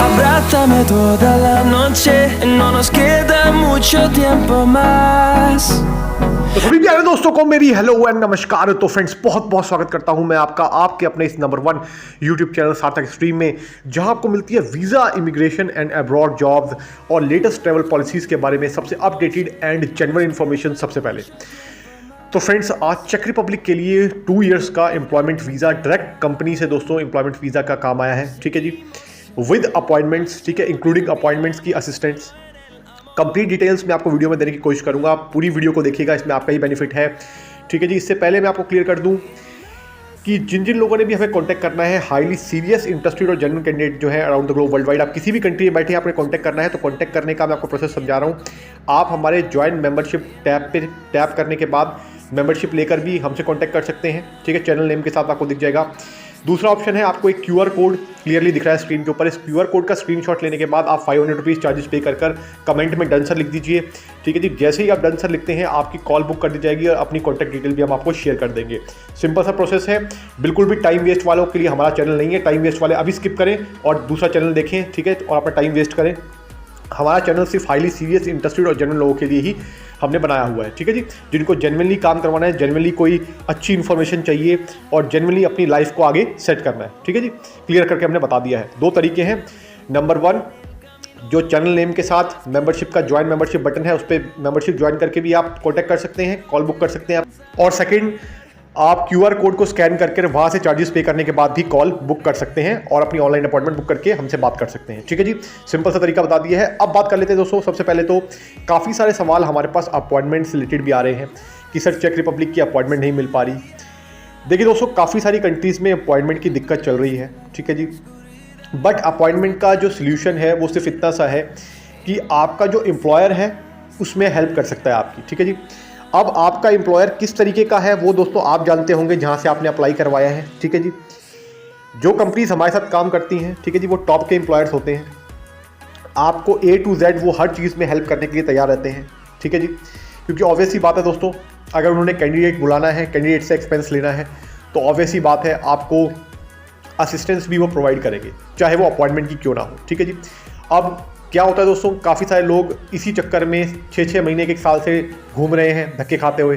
Abrázame toda la noche, no nos queda mucho tiempo más. तो सभी प्यारे दोस्तों को मेरी हेलो एंड नमस्कार। तो फ्रेंड्स, बहुत बहुत स्वागत करता हूं मैं आपका आपके अपने इस नंबर 1 यूट्यूब चैनल सार्थक स्ट्रीम में, जहां आपको मिलती है visa, immigration and abroad jobs और लेटेस्ट ट्रैवल पॉलिसीज़ के बारे में सबसे अपडेटेड एंड जेन्युइन इन्फॉर्मेशन सबसे पहले। तो फ्रेंड्स, आज चेक रिपब्लिक के लिए 2 इयर्स का एम्प्लॉयमेंट वीज़ा डायरेक्ट कंपनी से दोस्तों एम्प्लॉयमेंट वीज़ा का काम आया है। ठीक है जी, विद अपॉइंटमेंट्स, ठीक है, इंक्लूडिंग अपॉइंटमेंट्स की असिस्टेंट्स। कंप्लीट डिटेल्स मैं आपको वीडियो में देने की कोशिश करूंगा, पूरी वीडियो को देखिएगा, इसमें आपका ही बेनिफिट है। ठीक है जी, इससे पहले मैं आपको क्लियर कर दूं कि जिन जिन लोगों ने भी हमें कांटेक्ट करना है, हाईली सीरियस, इंटरेस्टेड और जेन्युइन कैंडिडेट जो है around the globe world wide, आप किसी भी कंट्री में बैठे आपने कांटेक्ट करना है, तो कांटेक्ट करने का मैं आपको प्रोसेस समझा रहा हूँ। आप हमारे ज्वाइन मेंबरशिप टैब पे टैप करने के बाद मेंबरशिप लेकर भी हमसे कांटेक्ट कर सकते हैं। ठीक है, चैनल नेम के साथ आपको दिख जाएगा। दूसरा ऑप्शन है, आपको एक QR कोड क्लियरली दिख रहा है स्क्रीन के ऊपर। इस QR कोड का स्क्रीनशॉट लेने के बाद आप 500 रुपीज़ चार्जेस पे कर कमेंट में डन सर लिख दीजिए। ठीक है जी, जैसे ही आप डन सर लिखते हैं आपकी कॉल बुक कर दी जाएगी और अपनी कॉन्टैक्ट डिटेल भी हम आपको शेयर कर देंगे। सिंपल सा प्रोसेस है, बिल्कुल भी टाइम वेस्ट वालों के लिए हमारा चैनल नहीं है। टाइम वेस्ट वाले अभी स्किप करें और दूसरा चैनल देखें, ठीक है, और अपना टाइम वेस्ट करें। हमारा चैनल सिर्फ हाईली सीरियस, इंटरेस्टेड और जेन्युइन लोगों के लिए ही हमने बनाया हुआ है। ठीक है जी, जिनको जेन्युइनली काम करवाना है, जेन्युइनली कोई अच्छी इन्फॉर्मेशन चाहिए और जेन्युइनली अपनी लाइफ को आगे सेट करना है। ठीक है जी, क्लियर करके हमने बता दिया है। 2 तरीके हैं। नंबर 1, जो चैनल नेम के साथ मेंबरशिप का ज्वाइन मेंबरशिप बटन है, उस पर मेंबरशिप ज्वाइन करके भी आप कॉन्टैक्ट कर सकते हैं, कॉल बुक कर सकते हैं आप। और सेकेंड, आप QR कोड को स्कैन करके वहाँ से चार्जेस पे करने के बाद भी कॉल बुक कर सकते हैं और अपनी ऑनलाइन अपॉइंटमेंट बुक करके हमसे बात कर सकते हैं। ठीक है जी, सिंपल सा तरीका बता दिया है। अब बात कर लेते हैं दोस्तों। सबसे पहले तो काफ़ी सारे सवाल हमारे पास अपॉइंटमेंट से रिलेटेड भी आ रहे हैं कि सर चेक रिपब्लिक की अपॉइंटमेंट नहीं मिल पा रही। देखिए दोस्तों, काफ़ी सारी कंट्रीज़ में अपॉइंटमेंट की दिक्कत चल रही है। ठीक है जी, बट अपॉइंटमेंट का जो सोल्यूशन है वो सिर्फ इतना सा है कि आपका जो एम्प्लॉयर है उसमें हेल्प कर सकता है आपकी। ठीक है जी, अब आपका एम्प्लॉयर किस तरीके का है वो दोस्तों आप जानते होंगे जहां से आपने अप्लाई करवाया है। ठीक है जी, जो कंपनीज हमारे साथ काम करती हैं, ठीक है जी, वो टॉप के एम्प्लॉयर्स होते हैं। आपको A to Z वो हर चीज़ में हेल्प करने के लिए तैयार रहते हैं। ठीक है जी, क्योंकि ऑब्वियस ही बात है दोस्तों, अगर उन्होंने कैंडिडेट बुलाना है, कैंडिडेट से एक्सपेंस लेना है, तो ऑब्वियस ही बात है आपको असिस्टेंस भी वो प्रोवाइड करेंगे, चाहे वो अपॉइंटमेंट की क्यों ना हो। ठीक है जी, अब क्या होता है दोस्तों, काफ़ी सारे लोग इसी चक्कर में 6-6 महीने के 1 साल से घूम रहे हैं धक्के खाते हुए।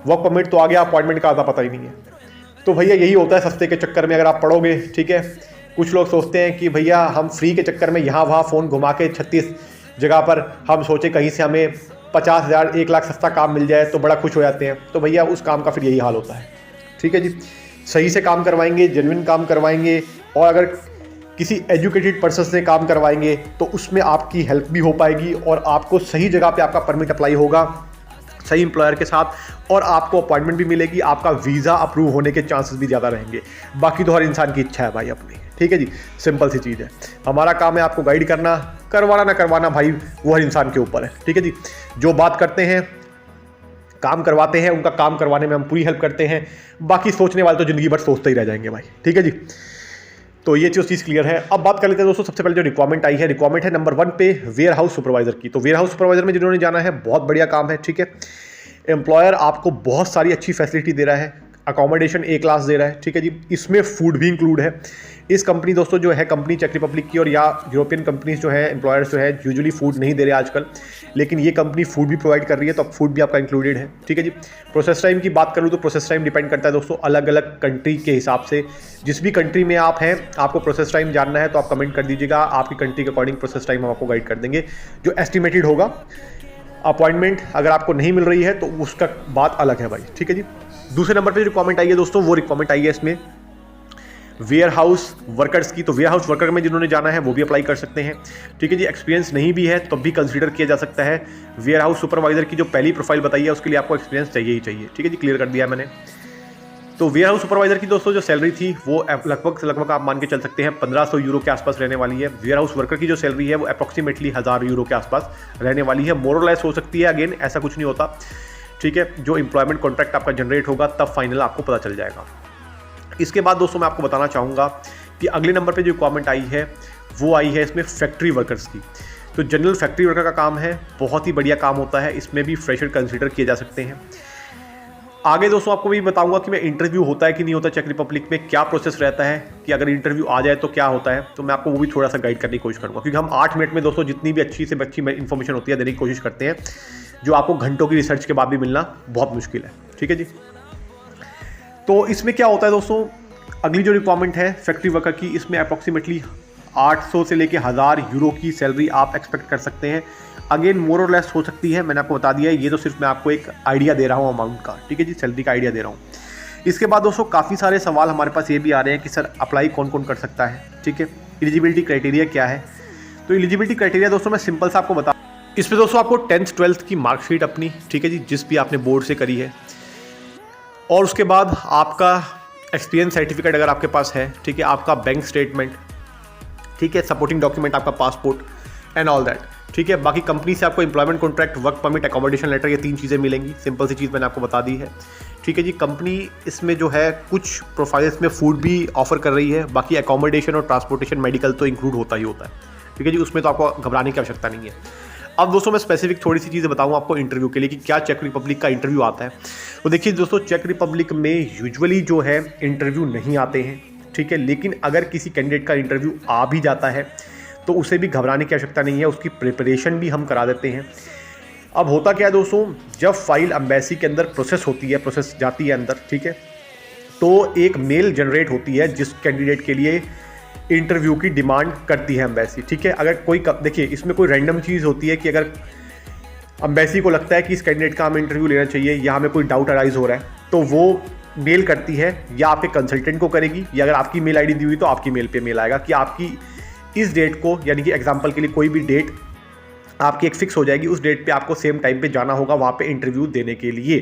वर्क परमिट तो आ गया, अपॉइंटमेंट का आता पता ही नहीं है। तो भैया यही होता है सस्ते के चक्कर में अगर आप पढ़ोगे। ठीक है, कुछ लोग सोचते हैं कि भैया हम फ्री के चक्कर में यहाँ वहाँ फ़ोन घुमा के 36 जगह पर हम सोचे कहीं से हमें 50,000 1 लाख सस्ता काम मिल जाए तो बड़ा खुश हो जाते हैं। तो भैया उस काम का फिर यही हाल होता है। ठीक है जी, सही से काम करवाएंगे, जेन्युइन काम करवाएंगे, और अगर किसी एजुकेटेड पर्सन से काम करवाएंगे तो उसमें आपकी हेल्प भी हो पाएगी और आपको सही जगह पे आपका परमिट अप्लाई होगा सही एम्प्लॉयर के साथ, और आपको अपॉइंटमेंट भी मिलेगी, आपका वीज़ा अप्रूव होने के चांसेस भी ज़्यादा रहेंगे। बाकी तो हर इंसान की इच्छा है भाई अपनी। ठीक है जी, सिंपल सी चीज़ है। हमारा काम है आपको गाइड करना, करवाना ना करवाना भाई वो हर इंसान के ऊपर है। ठीक है जी, जो बात करते हैं, काम करवाते हैं, उनका काम करवाने में हम पूरी हेल्प करते हैं। बाकी सोचने वाले तो ज़िंदगी भर सोचते ही रह जाएंगे भाई। ठीक है जी, तो ये चीज़ क्लियर है। अब बात कर लेते हैं दोस्तों, सबसे पहले जो रिक्वायरमेंट आई है, रिक्वायरमेंट है नंबर 1 पे वेयर हाउस सुपरवाइजर की। तो वेयर हाउस सुपरवाइजर में जिन्होंने जाना है, बहुत बढ़िया काम है। ठीक है, एम्प्लॉयर आपको बहुत सारी अच्छी फैसिलिटी दे रहा है, अकोमोडेशन A क्लास दे रहा है। ठीक है जी, इसमें फूड भी इंक्लूड है। इस कंपनी दोस्तों जो है कंपनी चेक रिपब्लिक की और या यूरोपियन कंपनीज जो है एम्प्लॉयर्स जो है यूजुअली फूड नहीं दे रहे आजकल, लेकिन ये कंपनी फूड भी प्रोवाइड कर रही है, तो अब फूड भी आपका इंक्लूडेड है। ठीक है जी, प्रोसेस टाइम की बात करूँ तो प्रोसेस टाइम डिपेंड करता है दोस्तों अलग अलग कंट्री के हिसाब से। जिस भी कंट्री में आप हैं, आपको प्रोसेस टाइम जानना है तो आप कमेंट कर दीजिएगा, आपकी कंट्री के अकॉर्डिंग प्रोसेस टाइम हम आपको गाइड कर देंगे जो एस्टिमेटेड होगा। अपॉइंटमेंट अगर आपको नहीं मिल रही है तो उसका बात अलग है भाई। ठीक है जी, दूसरे नंबर पे जो रिक्वायरमेंट आई है दोस्तों, वो रिक्वायरमेंट आई है इसमें वेयर हाउस वर्कर्स की। तो वेयर हाउस वर्कर में जिन्होंने जाना है वो भी अप्लाई कर सकते हैं। ठीक है जी, एक्सपीरियंस नहीं भी है तब भी कंसीडर किया जा सकता है। वेयर हाउस सुपरवाइजर की जो पहली प्रोफाइल बताई है उसके लिए आपको एक्सपीरियंस चाहिए ही चाहिए। ठीक है जी, क्लियर कर दिया है मैंने। तो वेयर हाउस सुपरवाइजर की दोस्तों जो सैलरी थी वो लगभग आप मान के चल सकते हैं 1500 यूरो के आसपास रहने वाली है। वेयर हाउस वर्कर की जो सैलरी है वो अप्रॉक्सीमेटली 1000 यूरो के आसपास रहने वाली है। मोर और लेस हो सकती है, अगेन ऐसा कुछ नहीं होता। ठीक है, जो एम्प्लॉयमेंट कॉन्ट्रैक्ट आपका जनरेट होगा तब फाइनल आपको पता चल जाएगा। इसके बाद दोस्तों मैं आपको बताना चाहूँगा कि अगले नंबर पे जो रिक्वायरमेंट आई है वो आई है इसमें फैक्ट्री वर्कर्स की। तो जनरल फैक्ट्री वर्कर का काम है, बहुत ही बढ़िया काम होता है, इसमें भी फ्रेशर कंसीडर किए जा सकते हैं। आगे दोस्तों आपको भी बताऊंगा कि मैं इंटरव्यू होता है कि नहीं होता चेक रिपब्लिक में, क्या प्रोसेस रहता है, कि अगर इंटरव्यू आ जाए तो क्या होता है। तो मैं आपको वो भी थोड़ा सा गाइड करने की कोशिश करूंगा, क्योंकि हम 8 मिनट में दोस्तों जितनी भी अच्छी से अच्छी इन्फॉर्मेशन होती है देने की कोशिश करते हैं, जो आपको घंटों की रिसर्च के बाद भी मिलना बहुत मुश्किल है। ठीक है जी। तो इसमें क्या होता है दोस्तों, अगली जो रिक्वायरमेंट है फैक्ट्री वर्कर की, इसमें अप्रॉक्सीमेटली 800 से लेके 1000 यूरो की सैलरी आप एक्सपेक्ट कर सकते हैं। अगेन मोर और लेस हो सकती है, मैंने आपको बता दिया है, ये तो सिर्फ मैं आपको एक आइडिया दे रहा हूँ अमाउंट का। ठीक है जी, सैलरी का आइडिया दे रहा हूँ। इसके बाद दोस्तों काफ़ी सारे सवाल हमारे पास ये भी आ रहे हैं कि सर अप्लाई कौन कौन कर सकता है। ठीक है, एलिजिबिलिटी क्राइटेरिया क्या है। तो एलिजिबिलिटी क्राइटेरिया दोस्तों मैं सिंपल सा आपको बता, इसमें दोस्तों आपको 10th 12th की मार्कशीट अपनी, ठीक है जी, जिस भी आपने बोर्ड से करी है, और उसके बाद आपका एक्सपीरियंस सर्टिफिकेट अगर आपके पास है, ठीक है, आपका बैंक स्टेटमेंट, ठीक है, सपोर्टिंग डॉक्यूमेंट आपका पासपोर्ट एंड ऑल दैट। ठीक है, बाकी कंपनी से आपको employment contract, work permit, accommodation letter, ये 3 चीज़ें मिलेंगी। सिंपल सी चीज़ मैंने आपको बता दी है। ठीक है जी, कंपनी इसमें जो है कुछ प्रोफाइल्स में फूड भी ऑफर कर रही है, बाकी अकोमोडेशन और ट्रांसपोर्टेशन, मेडिकल तो इंक्लूड होता ही होता है। ठीक है जी, उसमें तो आपको घबराने की आवश्यकता नहीं है। अब दोस्तों मैं स्पेसिफिक थोड़ी सी चीज़ें बताऊंगा आपको इंटरव्यू के लिए कि क्या चेक रिपब्लिक का इंटरव्यू आता है। तो देखिए दोस्तों, चेक रिपब्लिक में यूजुअली जो है इंटरव्यू नहीं आते हैं। ठीक है, लेकिन अगर किसी कैंडिडेट का इंटरव्यू आ भी जाता है तो उसे भी घबराने की आवश्यकता नहीं है, उसकी प्रिपरेशन भी हम करा देते हैं। अब होता क्या है दोस्तों, जब फाइल एम्बेसी के अंदर प्रोसेस होती है, प्रोसेस जाती है अंदर, ठीक है, तो एक मेल जनरेट होती है जिस कैंडिडेट के लिए इंटरव्यू की डिमांड करती है एम्बेसी। ठीक है, अगर कोई देखिए इसमें कोई रैंडम चीज़ होती है कि अगर एम्बेसी को लगता है कि इस कैंडिडेट का हमें इंटरव्यू लेना चाहिए या हमें कोई डाउट अराइज हो रहा है, तो वो मेल करती है, या आपके कंसल्टेंट को करेगी, या अगर आपकी मेल आईडी दी हुई तो आपकी मेल पे मेल आएगा कि आपकी इस डेट को, यानी कि एग्जांपल के लिए कोई भी डेट आपकी एक फिक्स हो जाएगी, उस डेट पे आपको सेम टाइम पे जाना होगा वहाँ पे इंटरव्यू देने के लिए।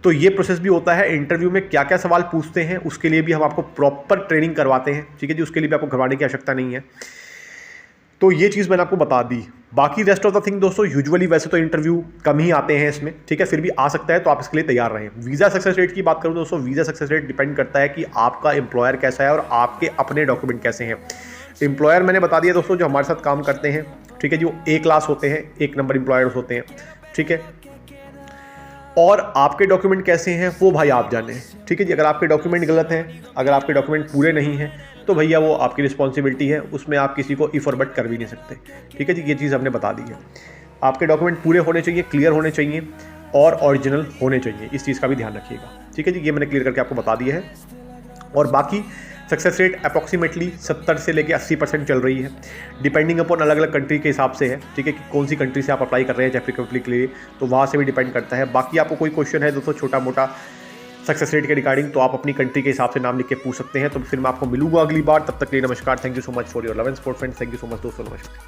तो ये प्रोसेस भी होता है। इंटरव्यू में क्या क्या सवाल पूछते हैं उसके लिए भी हम आपको प्रॉपर ट्रेनिंग करवाते हैं। ठीक है जी, उसके लिए भी आपको घबराने की आवश्यकता नहीं है। तो ये चीज़ मैंने आपको बता दी। बाकी रेस्ट ऑफ द थिंग दोस्तों, यूजुअली वैसे तो इंटरव्यू कम ही आते हैं इसमें, ठीक है, फिर भी आ सकता है, तो आप इसके लिए तैयार रहें। वीज़ा सक्सेस रेट की बात करूं दोस्तों, वीज़ा सक्सेस रेट डिपेंड करता है कि आपका एम्प्लॉयर कैसा है और आपके अपने डॉक्यूमेंट कैसे हैं। एम्प्लॉयर मैंने बता दिया दोस्तों, जो हमारे साथ काम करते हैं, ठीक है जी, वो A क्लास होते हैं, 1 नंबर एम्प्लॉयर्स होते हैं। ठीक है, और आपके डॉक्यूमेंट कैसे हैं वो भाई आप जाने। ठीक है जी, अगर आपके डॉक्यूमेंट गलत हैं, अगर आपके डॉक्यूमेंट पूरे नहीं हैं, तो भैया वो आपकी रिस्पॉन्सिबिलिटी है, उसमें आप किसी को इफ और बट कर भी नहीं सकते। ठीक है जी, ये चीज़ हमने बता दी है। आपके डॉक्यूमेंट पूरे होने चाहिए, क्लियर होने चाहिए और ओरिजिनल होने चाहिए, इस चीज़ का भी ध्यान रखिएगा। ठीक है जी, ये मैंने क्लियर करके आपको बता दिया है। और बाकी सक्सेस रेट अप्रॉक्सीमेटली 70 से लेकर 80% चल रही है, डिपेंडिंग अपॉन अलग अलग कंट्री के हिसाब से है। ठीक है, कि कौन सी कंट्री से आप अप्लाई कर रहे हैं चेक रिपब्लिक के लिए, तो वहाँ से भी डिपेंड करता है। बाकी आपको कोई क्वेश्चन है दोस्तों छोटा मोटा सक्सेस रेट के रिगार्डिंग, तो आप अपनी कंट्री के हिसाब से नाम लिख के पूछ सकते हैं। तो फिर मैं आपको मिलूंगा अगली बार, तब तक के लिए नमस्कार। Thank you so much for your love and support friends. Thank you so much दोस्तों, नमस्कार।